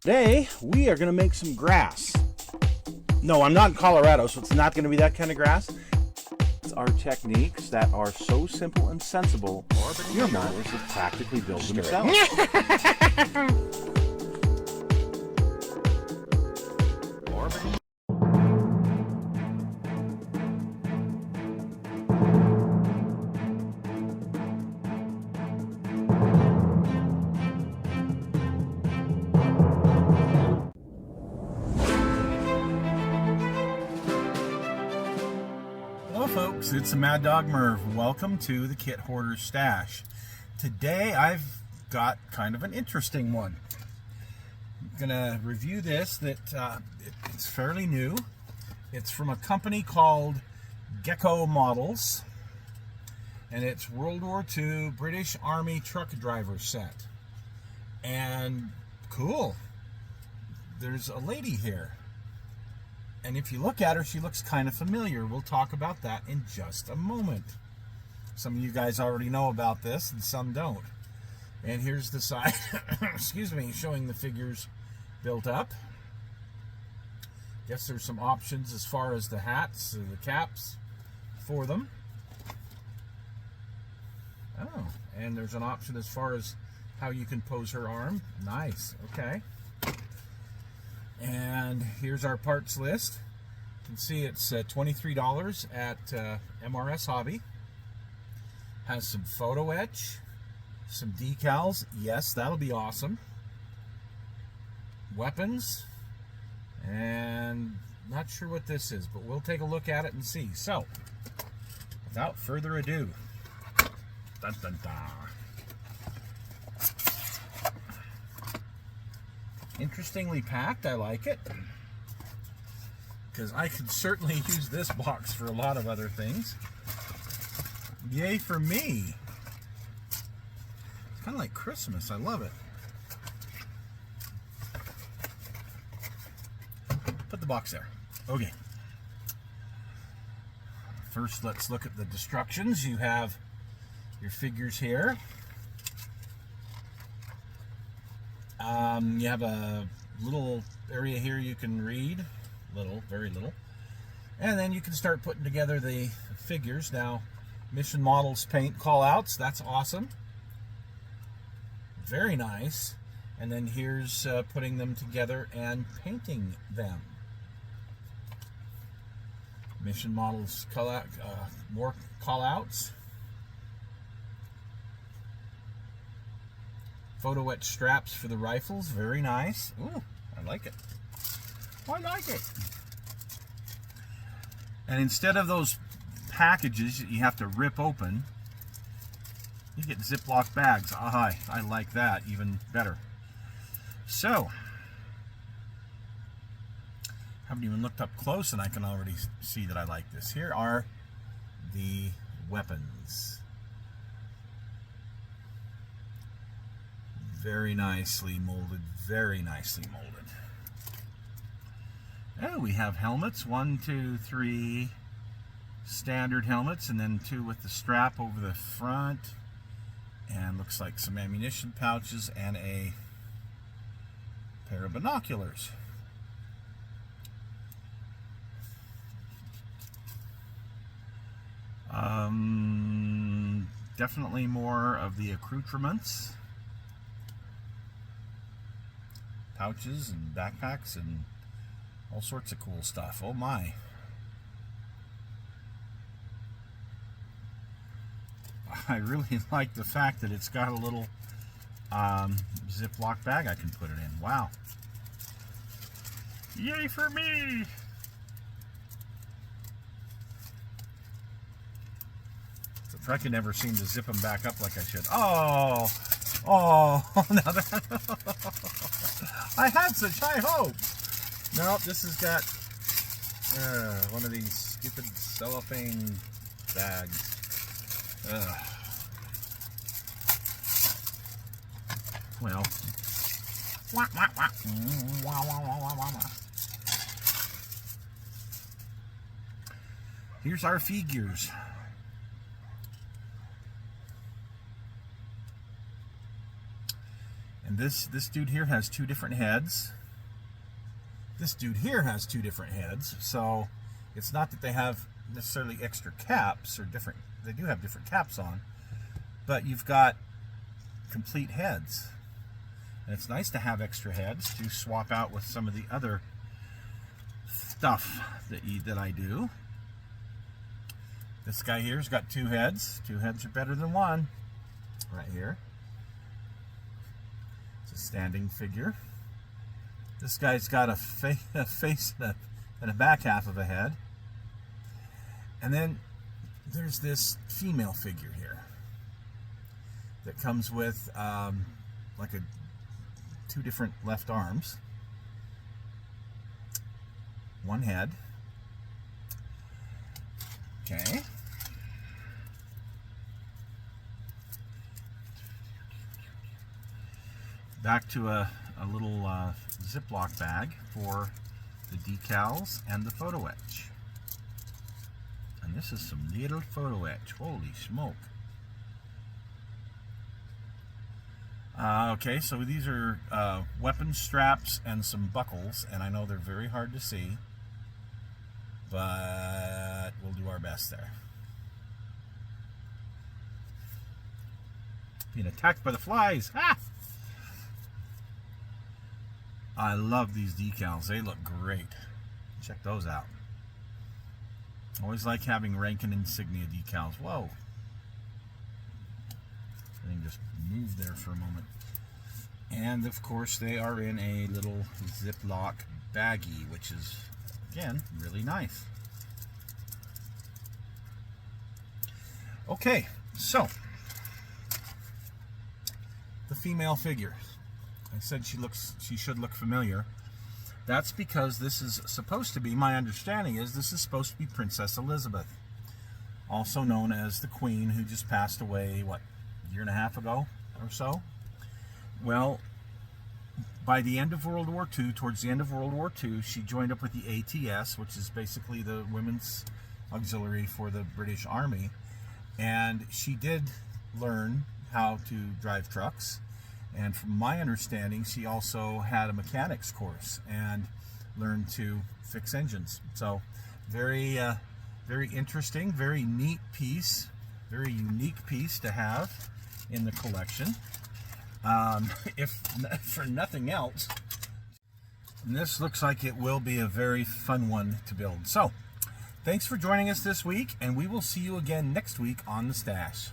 Today, we are going to make some grass. No, I'm not in Colorado, so it's not going to be that kind of grass. It's our techniques that are so simple and sensible, your mothers have practically built themselves. Hello folks, it's the Mad Dog Merv. Welcome to the Kit Hoarder's Stash. Today I've got kind of an interesting one. I'm gonna review this it's fairly new. It's from a company called Gecko Models, and it's World War II British Army truck driver set. And cool, there's a lady here. And if you look at her, she looks kind of familiar. We'll talk about that in just a moment. Some of you guys already know about this and some don't. And here's the side, excuse me, showing the figures built up. Guess there's some options as far as the hats, or the caps for them. Oh, and there's an option as far as how you can pose her arm. Nice, okay. And here's our parts list. You can see it's $23 at MRS Hobby. Has some photo etch, some decals. Yes, that'll be awesome. Weapons, and not sure what this is, but we'll take a look at it and see. So, without further ado, dun, dun, dun. Interestingly packed. I like it, because I could certainly use this box for a lot of other things. Yay for me. It's kind of like Christmas. I love it. Put the box there. Okay. First, let's look at the instructions. You have your figures here. You have a little area here you can read, little, very little, and then you can start putting together the figures. Now, Mission Models paint callouts, that's awesome, very nice. And then here's putting them together and painting them. Mission Models callout, more callouts. Photo etch straps for the rifles, very nice. Ooh, I like it. I like it. And instead of those packages you have to rip open, you get Ziploc bags. Ah, I like that even better. So, haven't even looked up close and I can already see that I like this. Here are the weapons. Very nicely molded, very nicely molded. Oh, we have helmets, 1, 2, 3 standard helmets, and then 2 with the strap over the front, and looks like some ammunition pouches and a pair of binoculars. Definitely more of the accoutrements. Pouches and backpacks and all sorts of cool stuff. Oh my. I really like the fact that it's got a little Ziploc bag I can put it in. Wow. Yay for me! I can never seem to zip them back up like I should. Oh! Oh! Now that I had such high hopes. Nope, this has got one of these stupid cellophane bags. Well, here's our figures. And this dude here has two different heads. This dude here has two different heads, so it's not that they have necessarily extra caps or different. They do have different caps on, but you've got complete heads. And it's nice to have extra heads to swap out with some of the other stuff that I do. This guy here's got two heads. Two heads are better than one. Right here. It's a standing figure. This guy's got a face and a back half of a head. And then there's this female figure here that comes with like two different left arms, one head. Okay. Back to a little Ziploc bag for the decals and the photo etch. And this is some little photo etch. Holy smoke. Okay, so these are weapon straps and some buckles, and I know they're very hard to see, but we'll do our best there. Being attacked by the flies. Ah! I love these decals. They look great. Check those out. Always like having rank and insignia decals. Whoa. Everything just moved there for a moment. And of course they are in a little Ziploc baggie, which is, again, really nice. Okay, so the female figure. I said she should look familiar. That's because this is supposed to be, my understanding is, this is supposed to be Princess Elizabeth, also known as the Queen, who just passed away, what, a year and a half ago or so? Well, by the end of World War II, towards the end of World War II, she joined up with the ATS, which is basically the women's auxiliary for the British Army, and she did learn how to drive trucks. And from my understanding, she also had a mechanics course and learned to fix engines. So very interesting, very neat piece, very unique piece to have in the collection. If for nothing else, and this looks like it will be a very fun one to build. So thanks for joining us this week, and we will see you again next week on The Stash.